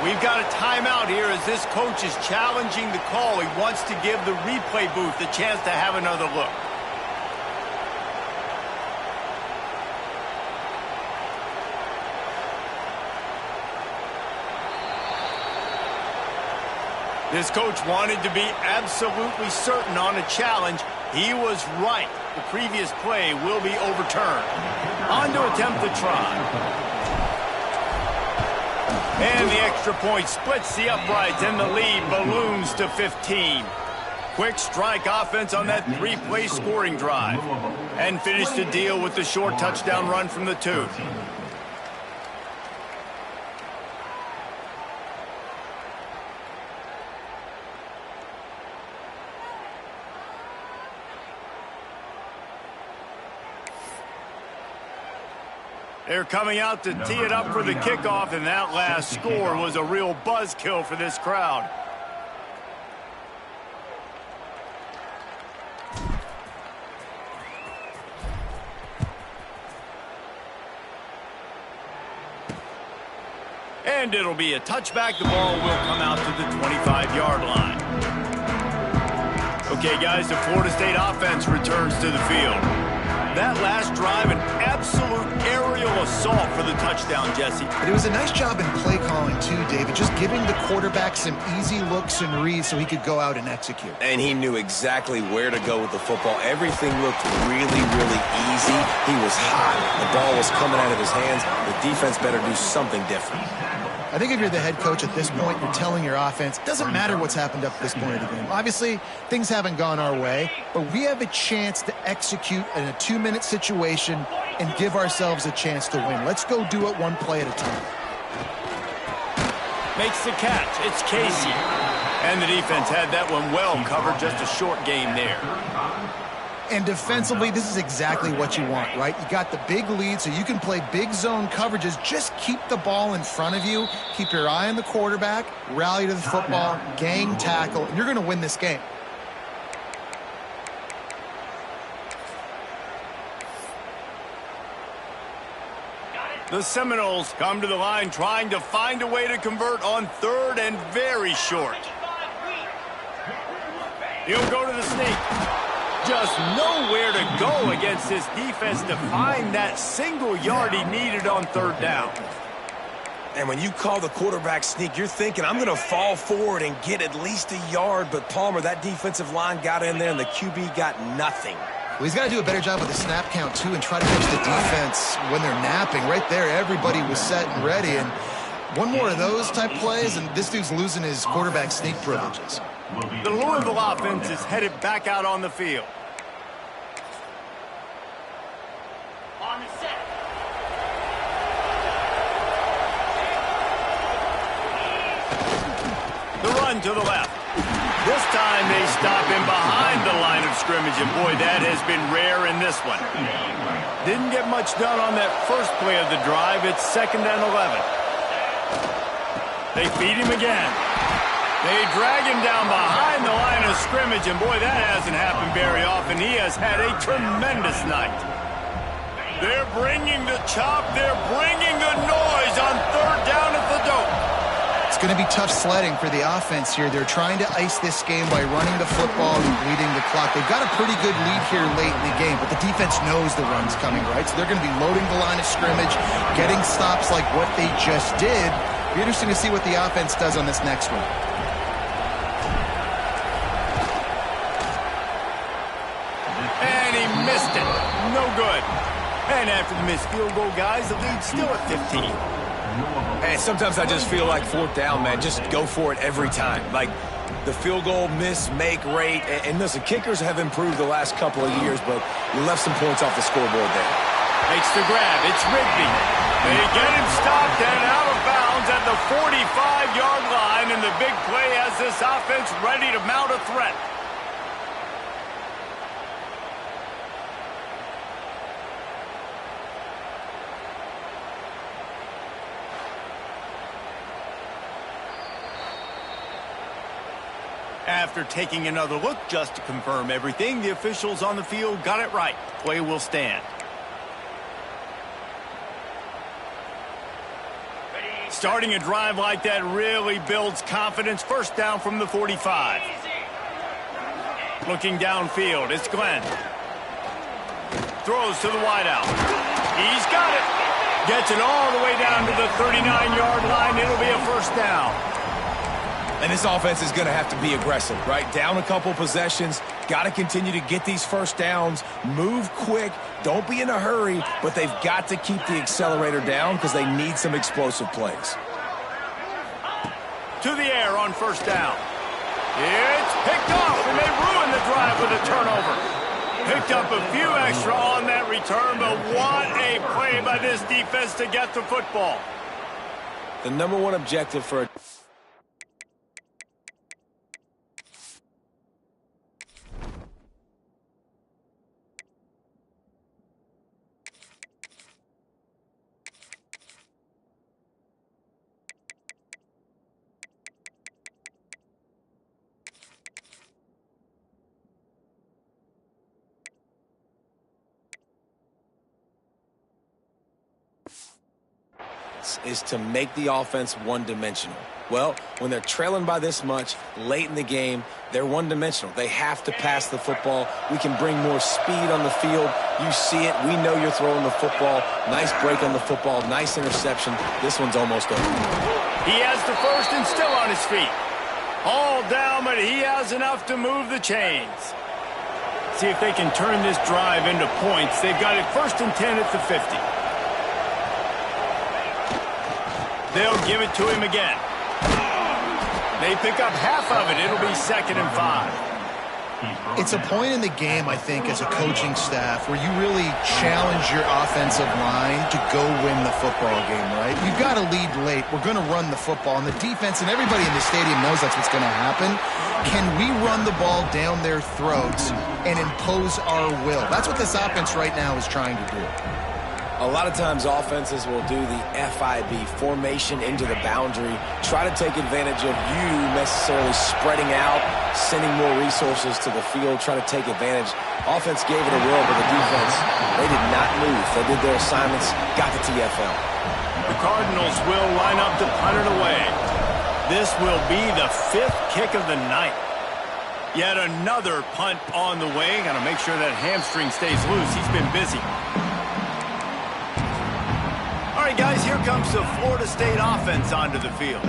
We've got a timeout here as this coach is challenging the call. He wants to give the replay booth a chance to have another look. This coach wanted to be absolutely certain on a challenge. He was right. The previous play will be overturned. On to attempt the try. And the extra point splits the uprights, and the lead balloons to 15. Quick strike offense on that three-play scoring drive. And finished the deal with the short touchdown run from the 2. They're coming out to tee it up for the kickoff, and that last score was a real buzzkill for this crowd. And it'll be a touchback. The ball will come out to the 25-yard line. Okay, guys, the Florida State offense returns to the field. That last drive, an absolute aerial assault for the touchdown, Jesse. But it was a nice job in play calling, too, David, just giving the quarterback some easy looks and reads so he could go out and execute. And he knew exactly where to go with the football. Everything looked really, really easy. He was hot. The ball was coming out of his hands. The defense better do something different. I think if you're the head coach at this point, you're telling your offense, it doesn't matter what's happened up to this point of the game. Obviously, things haven't gone our way, but we have a chance to execute in a 2-minute situation and give ourselves a chance to win. Let's go do it one play at a time. Makes the catch. It's Casey. And the defense had that one well covered. Just a short game there. And defensively, this is exactly what you want, right? You got the big lead, so you can play big zone coverages. Just keep the ball in front of you. Keep your eye on the quarterback. Rally to the football. Gang tackle. And you're going to win this game. The Seminoles come to the line trying to find a way to convert on third and very short. He'll go to the sneak. Just nowhere to go against this defense to find that single yard he needed on third down. And when you call the quarterback sneak, you're thinking, I'm going to fall forward and get at least a yard. But, Palmer, that defensive line got in there, and the QB got nothing. Well, he's got to do a better job with the snap count, too, and try to catch the defense when they're napping. Right there, everybody was set and ready. And one more of those type plays, and this dude's losing his quarterback sneak privileges. The Louisville offense is headed back out on the field. On the set. The run to the left. This time they stop him behind the line of scrimmage, and boy, that has been rare in this one. Didn't get much done on that first play of the drive. It's 2nd and 11. They feed him again. They drag him down behind the line of scrimmage, and boy, that hasn't happened very often. He has had a tremendous night. They're bringing the chop. They're bringing the noise on third down at the Doak. It's going to be tough sledding for the offense here. They're trying to ice this game by running the football and bleeding the clock. They've got a pretty good lead here late in the game, but the defense knows the run's coming, right? So they're going to be loading the line of scrimmage, getting stops like what they just did. It'll be interesting to see what the offense does on this next one. And after the missed field goal, guys, the lead's still at 15. Hey, sometimes I just feel like fourth down, man. Just go for it every time. Like the field goal miss, make rate. And listen, kickers have improved the last couple of years, but you left some points off the scoreboard there. Makes the grab. It's Rigby. They get him stopped and out of bounds at the 45-yard line, and the big play has this offense ready to mount a threat. After taking another look just to confirm everything, the officials on the field got it right. Play will stand. Starting a drive like that really builds confidence. First down from the 45. Looking downfield, it's Glenn. Throws to the wideout. He's got it. Gets it all the way down to the 39-yard line. It'll be a first down. And this offense is going to have to be aggressive, right? Down a couple possessions. Got to continue to get these first downs. Move quick. Don't be in a hurry, but they've got to keep the accelerator down because they need some explosive plays. To the air on first down. It's picked off, and they ruin the drive with a turnover. Picked up a few extra on that return, but what a play by this defense to get the football. The number one objective for a is to make the offense one-dimensional. Well, when they're trailing by this much late in the game, they're one-dimensional. They have to pass the football. We can bring more speed on the field. You see it. We know you're throwing the football. Nice break on the football. Nice interception. This one's almost over. He has the first and still on his feet. All down, but he has enough to move the chains. See if they can turn this drive into points. They've got it first and 10 at the 50. They'll give it to him again. They pick up half of it. It'll be 2nd and 5. It's a point in the game, I think, as a coaching staff where you really challenge your offensive line to go win the football game, right? You've got to lead late. We're going to run the football. And the defense and everybody in the stadium knows that's what's going to happen. Can we run the ball down their throats and impose our will? That's what this offense right now is trying to do. A lot of times offenses will do the FIB, formation into the boundary, try to take advantage of you necessarily spreading out, sending more resources to the field, try to take advantage. Offense gave it a whirl, but the defense, they did not move. They did their assignments, got the TFL. The Cardinals will line up to punt it away. This will be the 5th kick of the night. Yet another punt on the way. Got to make sure that hamstring stays loose. He's been busy. All right, guys, here comes the Florida State offense onto the field.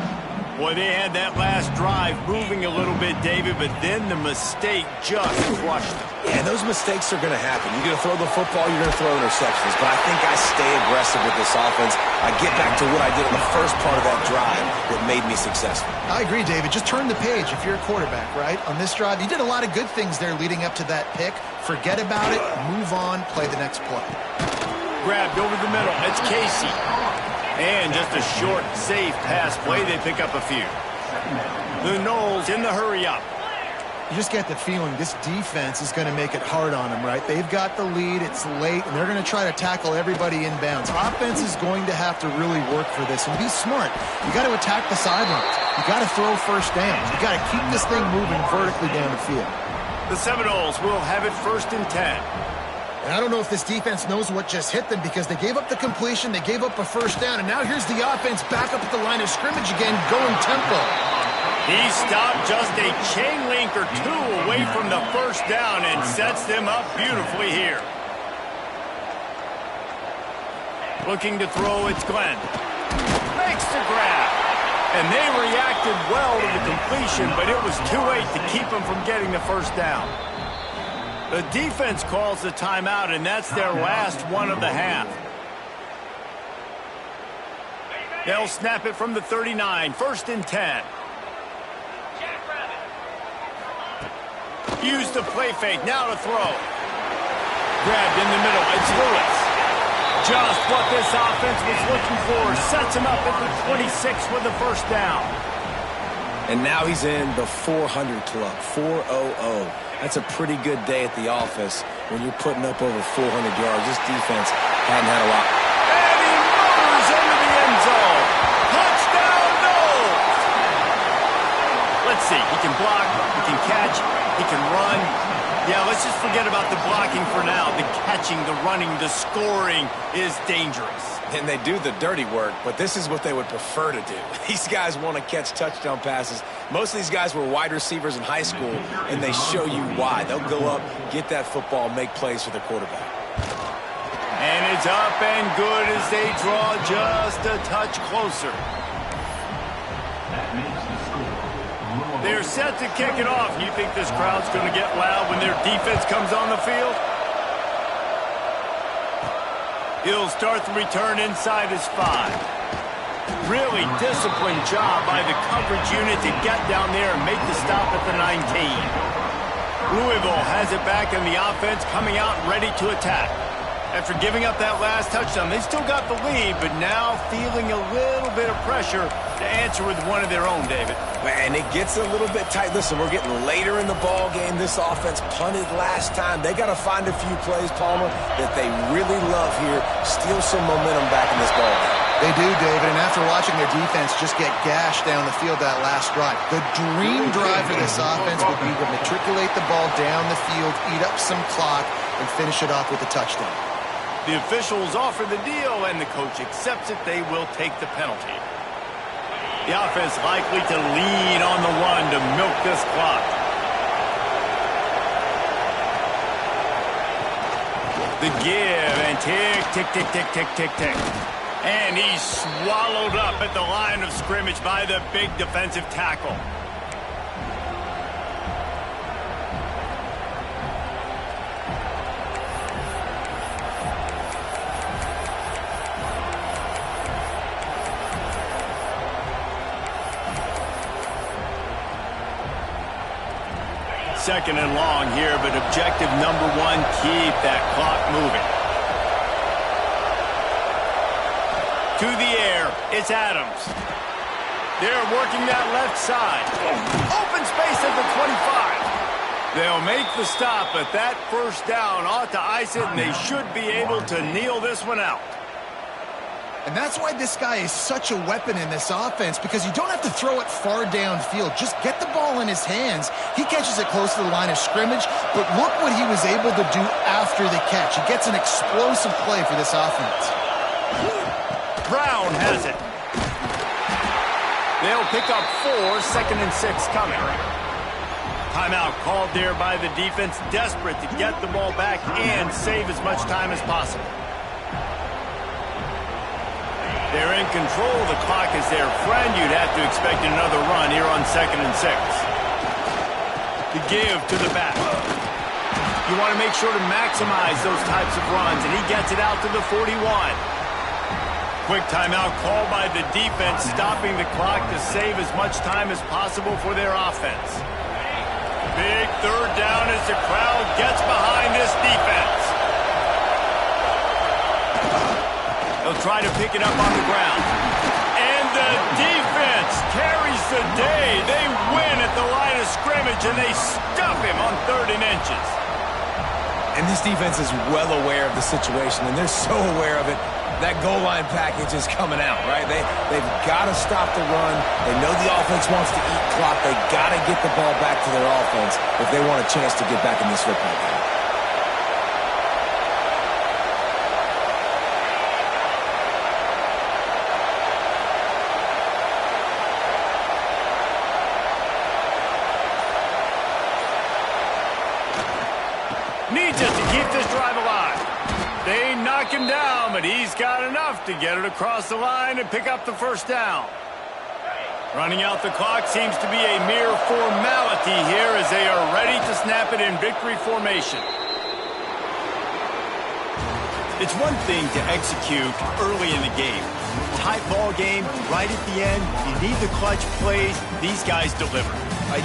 Boy, they had that last drive moving a little bit, David, but then the mistake just crushed them. Yeah, those mistakes are going to happen. You're going to throw the football, you're going to throw interceptions, but I think I stay aggressive with this offense. I get back to what I did in the first part of that drive that made me successful. I agree, David. Just turn the page if you're a quarterback, right? On this drive, you did a lot of good things there leading up to that pick. Forget about it, move on, play the next play. Grabbed over the middle. It's Casey. And just a short, safe pass play. They pick up a few. The Knowles in the hurry-up. You just get the feeling this defense is going to make it hard on them, right? They've got the lead. It's late, and they're going to try to tackle everybody inbounds. Offense is going to have to really work for this and be smart. You got to attack the sidelines. You got to throw first downs. You got to keep this thing moving vertically down the field. The Seminoles will have it 1st and 10. And I don't know if this defense knows what just hit them because they gave up the completion, they gave up a first down, and now here's the offense back up at the line of scrimmage again, going tempo. He stopped just a chain link or two away from the first down and sets them up beautifully here. Looking to throw, it's Glenn. Makes the grab. And they reacted well to the completion, but it was too late to keep them from getting the first down. The defense calls the timeout, and that's their last one of the half. They'll snap it from the 39, 1st and 10. Use the play fake, now to throw. Grabbed in the middle, it's Lewis. Just what this offense was looking for. Sets him up at the 26 with the 1st down. And now he's in the 400 club, 400. That's a pretty good day at the office when you're putting up over 400 yards. This defense hadn't had a lot. And he motors into the end zone. Touchdown, Knowles! Let's see, he can block, he can catch, he can run. Yeah, let's just forget about the blocking for now. The catching, the running, the scoring is dangerous. And they do the dirty work, but this is what they would prefer to do. These guys want to catch touchdown passes. Most of these guys were wide receivers in high school, and they show you why. They'll go up, get that football, make plays for the quarterback. And it's up and good as they draw just a touch closer. They're set to kick it off. You think this crowd's going to get loud when their defense comes on the field? He'll start the return inside his 5. Really disciplined job by the coverage unit to get down there and make the stop at the 19. Louisville has it back in the offense, coming out ready to attack. After giving up that last touchdown, they still got the lead, but now feeling a little bit of pressure to answer with one of their own, David. Man, it gets a little bit tight. Listen, we're getting later in the ball game. This offense punted last time. They got to find a few plays, Palmer, that they really love here. Steal some momentum back in this ball game. They do, David, and after watching their defense just get gashed down the field that last drive, the dream drive for this offense would be to matriculate the ball down the field, eat up some clock, and finish it off with a touchdown. The officials offer the deal, and the coach accepts it. They will take the penalty. The offense likely to lean on the run to milk this clock. The give, and tick, tick, tick, tick, tick, tick, tick. And he's swallowed up at the line of scrimmage by the big defensive tackle. Second and long here, but objective number 1, keep that clock moving. To the air, it's Adams. They're working that left side. Open space at the 25. They'll make the stop, but that 1st down ought to ice it, and they should be able to kneel this one out. And that's why this guy is such a weapon in this offense, because you don't have to throw it far downfield. Just get the ball in his hands. He catches it close to the line of scrimmage, but look what he was able to do after the catch. He gets an explosive play for this offense. Brown has it. They'll pick up 4, 2nd and 6 coming. Timeout called there by the defense, desperate to get the ball back and save as much time as possible. They're in control. The clock is their friend. You'd have to expect another run here on 2nd and 6. The give to the back. You want to make sure to maximize those types of runs, and he gets it out to the 41. Quick timeout called by the defense, stopping the clock to save as much time as possible for their offense. Big 3rd down as the crowd gets behind this defense. They'll try to pick it up on the ground. And the defense carries the day. They win at the line of scrimmage, and they stuff him on 3rd and inches. And this defense is well aware of the situation, and they're so aware of it. That goal line package is coming out, right? They've got to stop the run. They know the offense wants to eat clock. They got to get the ball back to their offense if they want a chance to get back in this football game. Needs it to keep this drive alive. They knock him down, but he's got enough to get it across the line and pick up the 1st down. Running out the clock seems to be a mere formality here as they are ready to snap it in victory formation. It's one thing to execute early in the game. Tight ball game, right at the end, you need the clutch plays. These guys deliver.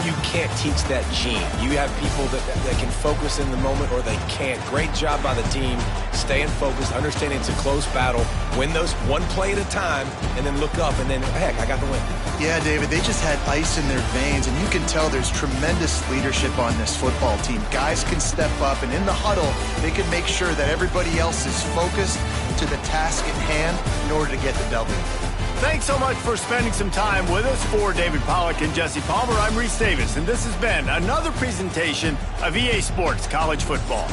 You can't teach that gene. You have people that can focus in the moment or they can't. Great job by the team, staying focused, understanding it's a close battle, win those one play at a time, and then look up, and then, heck, I got the win. Yeah, David, they just had ice in their veins, and you can tell there's tremendous leadership on this football team. Guys can step up, and in the huddle, they can make sure that everybody else is focused to the task at hand in order to get the W. Thanks so much for spending some time with us. For David Pollack and Jesse Palmer, I'm Reese Davis, and this has been another presentation of EA Sports College Football.